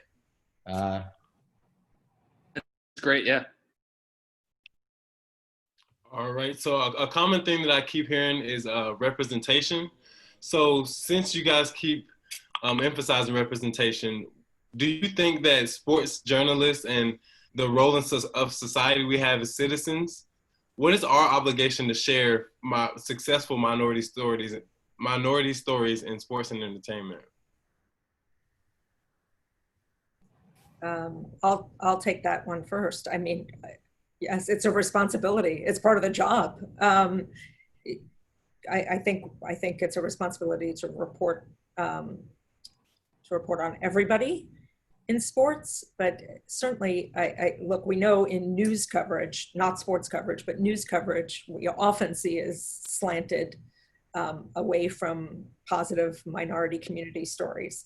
It's great, yeah. All right, so a common thing that I keep hearing is representation. So since you guys keep emphasizing representation, do you think that sports journalists and the role of society we have as citizens, what is our obligation to share successful minority stories in sports and entertainment? I'll take that one first. I mean, yes, it's a responsibility. It's part of the job. I think it's a responsibility to report on everybody in sports, but certainly look, we know in news coverage, not sports coverage, but news coverage, we often see is slanted away from positive minority community stories.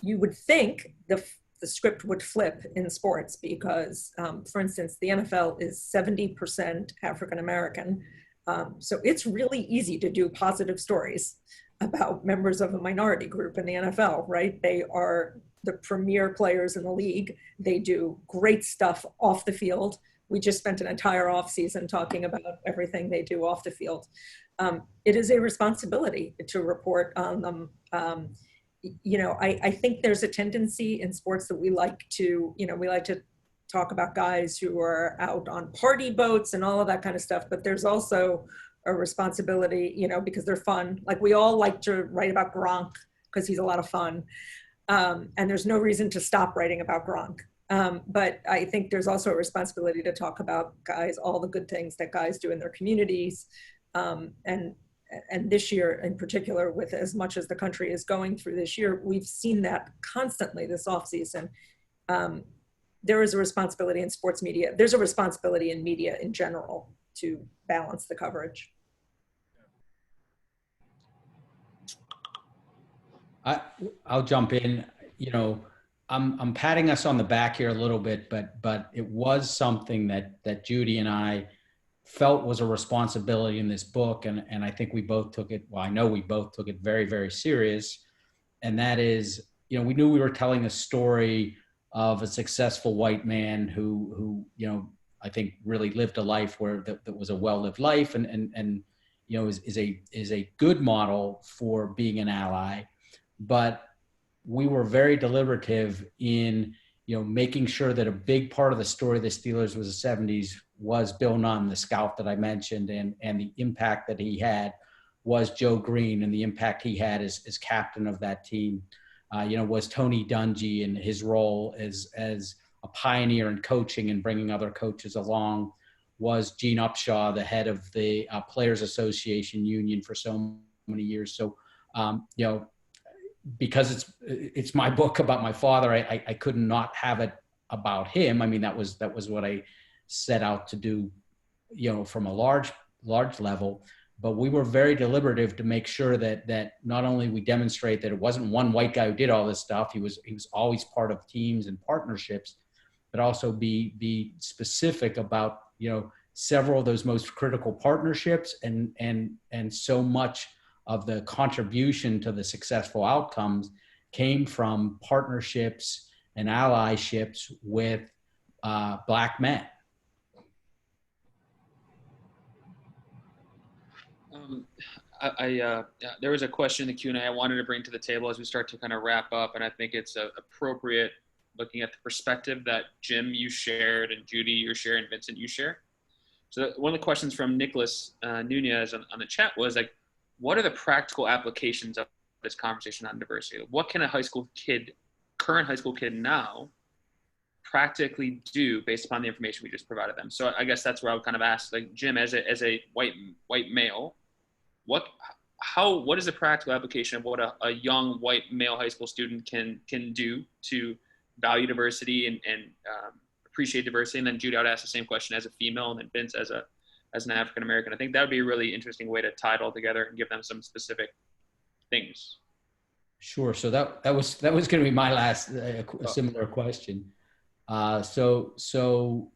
You would think the script would flip in sports because, for instance, the NFL is 70% African-American. So it's really easy to do positive stories about members of a minority group in the NFL, right? They are the premier players in the league. They do great stuff off the field. We just spent an entire off season talking about everything they do off the field. It is a responsibility to report on them. I think there's a tendency in sports that we like to talk about guys who are out on party boats and all of that kind of stuff, but there's also a responsibility, because they're fun. Like we all like to write about Gronk because he's a lot of fun. And there's no reason to stop writing about Gronk. But I think there's also a responsibility to talk about guys, all the good things that guys do in their communities. And this year in particular, with as much as the country is going through this year, we've seen that constantly this offseason. There is a responsibility in sports media. There's a responsibility in media in general to balance the coverage. I'll jump in. I'm patting us on the back here a little bit, but it was something that Judy and I felt was a responsibility in this book, and I think we both took it. Well, I know we both took it very, very serious, and that is, we knew we were telling a story of a successful white man who I think really lived a life where that was a well-lived life, and is a good model for being an ally. But we were very deliberative in, making sure that a big part of the story of the Steelers was the 70s was Bill Nunn, the scout that I mentioned, and the impact that he had was Joe Green, and the impact he had as captain of that team, was Tony Dungy and his role as a pioneer in coaching and bringing other coaches along, was Gene Upshaw, the head of the Players Association Union for so many years. So, because it's my book about my father, I could not have it about him. I mean, that was what I set out to do, from a large level. But we were very deliberative to make sure that not only we demonstrate that it wasn't one white guy who did all this stuff. He was always part of teams and partnerships, but also be specific about, several of those most critical partnerships and so much of the contribution to the successful outcomes came from partnerships and allyships with Black men. There was a question in the Q&A I wanted to bring to the table as we start to kind of wrap up, and I think it's appropriate looking at the perspective that Jim, you shared, and Judy, you're sharing, Vincent, you share. So one of the questions from Nicholas Nunez on the chat was like, what are the practical applications of this conversation on diversity? What can a current high school kid now practically do based upon the information we just provided them? So I guess that's where I would kind of ask, like, Jim, as a white male, what is the practical application of what a young white male high school student can do to value diversity and appreciate diversity? And then Judy, I would ask the same question as a female, and then Vince as an African American. I think that would be a really interesting way to tie it all together and give them some specific things. Sure. So that was going to be my last similar question. So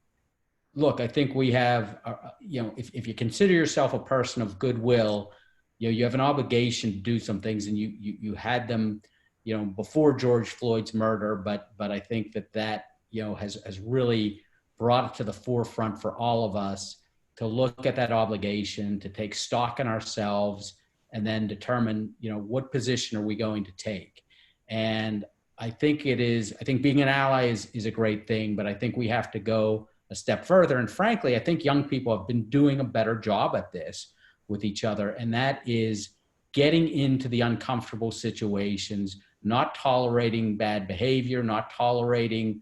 look, I think we have, if you consider yourself a person of goodwill, you have an obligation to do some things, and you had them, before George Floyd's murder, but I think that has really brought it to the forefront for all of us to look at that obligation, to take stock in ourselves, and then determine, what position are we going to take. And I think being an ally is a great thing, but I think we have to go a step further. And frankly, I think young people have been doing a better job at this with each other. And that is getting into the uncomfortable situations, not tolerating bad behavior, not tolerating,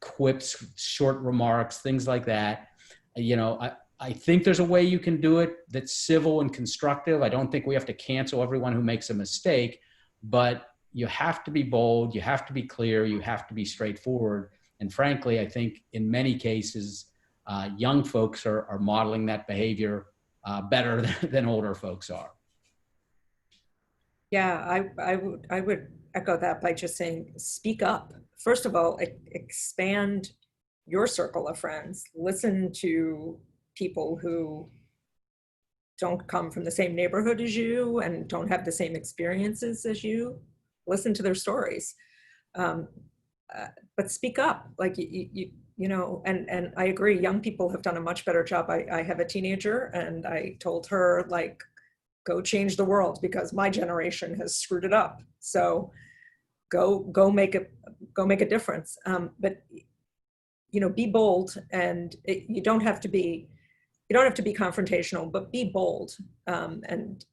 quips, short remarks, things like that. I think there's a way you can do it that's civil and constructive. I don't think we have to cancel everyone who makes a mistake, but you have to be bold, you have to be clear, you have to be straightforward. And frankly, I think in many cases, young folks are modeling that behavior better than older folks are. Yeah, I would echo that by just saying, speak up. First of all, expand your circle of friends. Listen to people who don't come from the same neighborhood as you and don't have the same experiences as you. Listen to their stories, but speak up. Like and I agree. Young people have done a much better job. I have a teenager, and I told her, like, go change the world because my generation has screwed it up. So go make a difference. But be bold, and you don't have to be confrontational, but be bold, and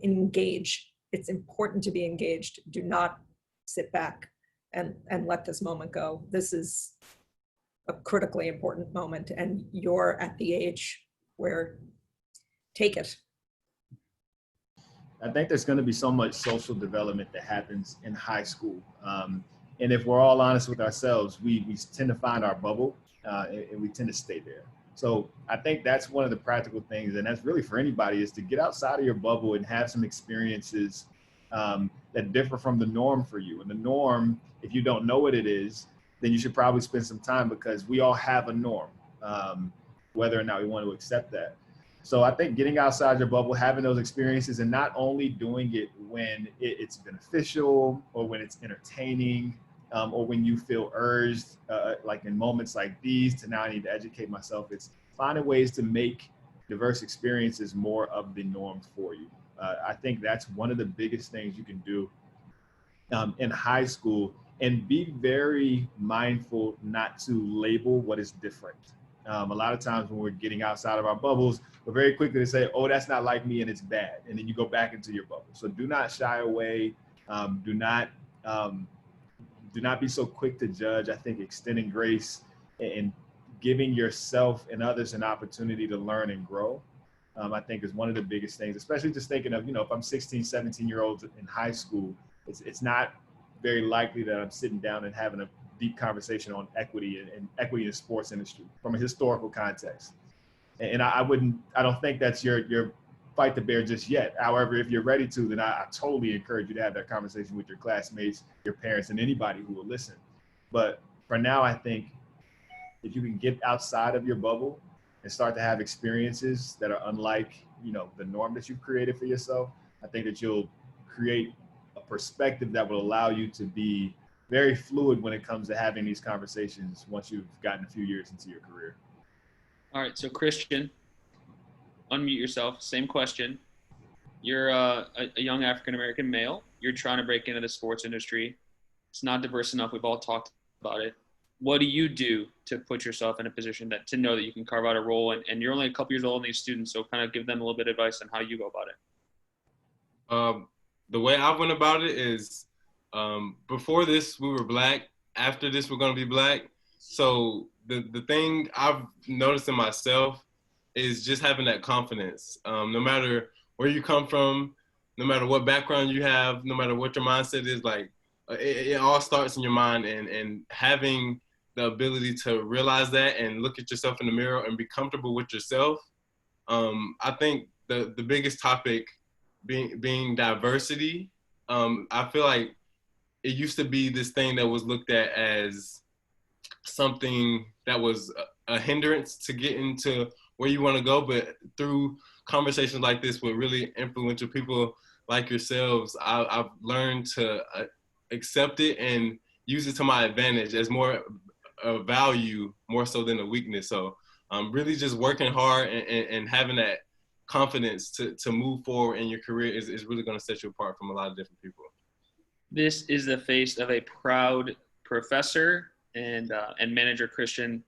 engage. It's important to be engaged. Do not sit back and let this moment go. This is a critically important moment, and you're at the age where take it. I think there's going to be so much social development that happens in high school. And if we're all honest with ourselves, we tend to find our bubble and we tend to stay there. So I think that's one of the practical things, and that's really for anybody, is to get outside of your bubble and have some experiences that differ from the norm for you. And the norm, if you don't know what it is, then you should probably spend some time, because we all have a norm, whether or not we want to accept that. So I think getting outside your bubble, having those experiences, and not only doing it when it's beneficial or when it's entertaining, or when you feel urged, like in moments like these, to now I need to educate myself. It's finding ways to make diverse experiences more of the norm for you. I think that's one of the biggest things you can do in high school, and be very mindful not to label what is different. A lot of times when we're getting outside of our bubbles, we're very quickly to say, oh, that's not like me and it's bad. And then you go back into your bubble. So do not shy away. Do not be so quick to judge. I think extending grace and giving yourself and others an opportunity to learn and grow, I think is one of the biggest things, especially just thinking of, if I'm 16, 17-year-olds in high school, it's not very likely that I'm sitting down and having a deep conversation on equity and equity in the sports industry from a historical context. And I don't think that's your fight to bear just yet. However, if you're ready to, then I totally encourage you to have that conversation with your classmates, your parents, and anybody who will listen. But for now, I think if you can get outside of your bubble and start to have experiences that are unlike, the norm that you've created for yourself, I think that you'll create a perspective that will allow you to be very fluid when it comes to having these conversations once you've gotten a few years into your career. All right, so Christian, unmute yourself. Same question. You're a young African-American male. You're trying to break into the sports industry. It's not diverse enough. We've all talked about it. What do you do to put yourself in a position to know that you can carve out a role? And you're only a couple years older than these students, so kind of give them a little bit of advice on how you go about it. The way I went about it is, before this, we were black. After this, we're going to be black. So the thing I've noticed in myself is just having that confidence. No matter where you come from, no matter what background you have, no matter what your mindset is, like it all starts in your mind, and having the ability to realize that and look at yourself in the mirror and be comfortable with yourself. I think the biggest topic being diversity. I feel like it used to be this thing that was looked at as something that was a hindrance to getting to where you want to go, but through conversations like this with really influential people like yourselves, I've learned to accept it and use it to my advantage as more a value more so than a weakness. So really just working hard and having that confidence to move forward in your career is really going to set you apart from a lot of different people. This is the face of a proud professor and manager, Christian.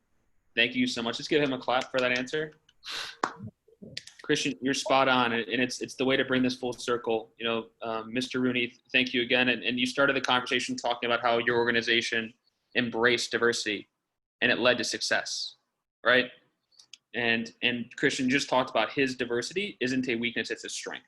Thank you so much. Let's give him a clap for that answer. Christian, you're spot on, and it's the way to bring this full circle. You know, Mr. Rooney, thank you again. And you started the conversation talking about how your organization embraced diversity, and it led to success, right? And Christian just talked about his diversity isn't a weakness, it's a strength.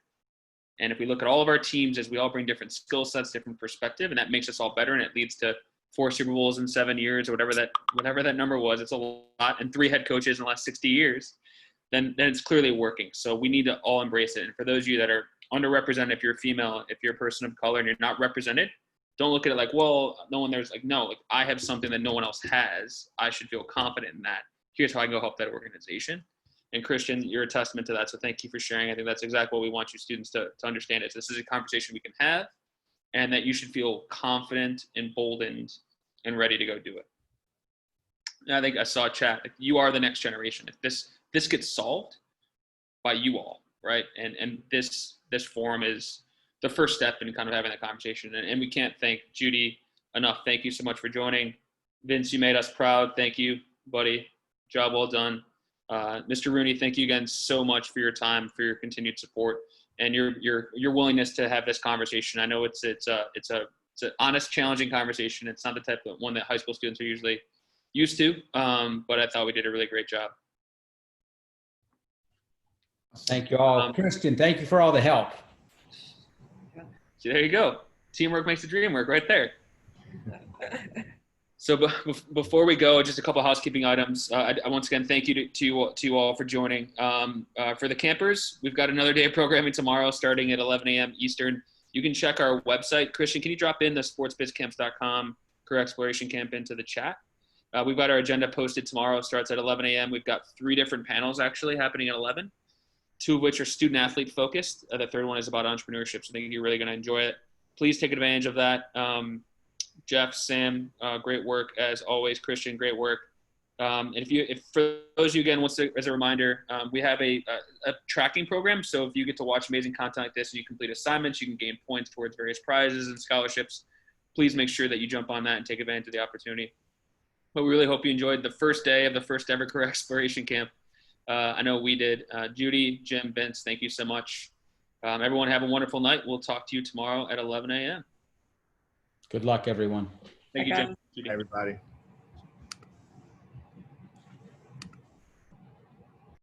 And if we look at all of our teams as we all bring different skill sets, different perspective, and that makes us all better, and it leads to 4 Super Bowls in 7 years or whatever that number was, it's a lot, and 3 head coaches in the last 60 years, then it's clearly working. So we need to all embrace it. And for those of you that are underrepresented, if you're female, if you're a person of color and you're not represented, don't look at it like, well, no one there's like, no, like I have something that no one else has. I should feel confident in that. Here's how I can go help that organization. And Christian, you're a testament to that. So thank you for sharing. I think that's exactly what we want you students to understand is this is a conversation we can have, and that you should feel confident, emboldened, and ready to go do it. And I think I saw a chat, like, you are the next generation. If this gets solved by you all, right? And this forum is the first step in kind of having that conversation. And we can't thank Judy enough. Thank you so much for joining. Vince, you made us proud. Thank you, buddy. Job well done. Mr. Rooney, thank you again so much for your time, for your continued support, and your willingness to have this conversation. I know it's an honest, challenging conversation. It's not the type of one that high school students are usually used to, but I thought we did a really great job. Thank you all. Christian, thank you for all the help. So there you go. Teamwork makes the dream work right there. So before we go, just a couple of housekeeping items. I once again thank you to you all for joining. For the campers, we've got another day of programming tomorrow starting at 11 a.m. Eastern. You can check our website. Christian, can you drop in the sportsbizcamps.com career exploration camp into the chat? We've got our agenda posted tomorrow. Starts at 11 a.m. We've got 3 different panels actually happening at 11, 2 of which are student athlete focused. The third one is about entrepreneurship. So I think you're really going to enjoy it. Please take advantage of that. Jeff, Sam, great work as always. Christian, great work. And if for those of you again, as a reminder, we have a tracking program. So if you get to watch amazing content like this and you complete assignments, you can gain points towards various prizes and scholarships. Please make sure that you jump on that and take advantage of the opportunity. But we really hope you enjoyed the first day of the first ever career exploration camp. I know we did. Judy, Jim, Vince, thank you so much. Everyone have a wonderful night. We'll talk to you tomorrow at 11 a.m. Good luck, everyone. Thank you, Jim. Judy. Everybody.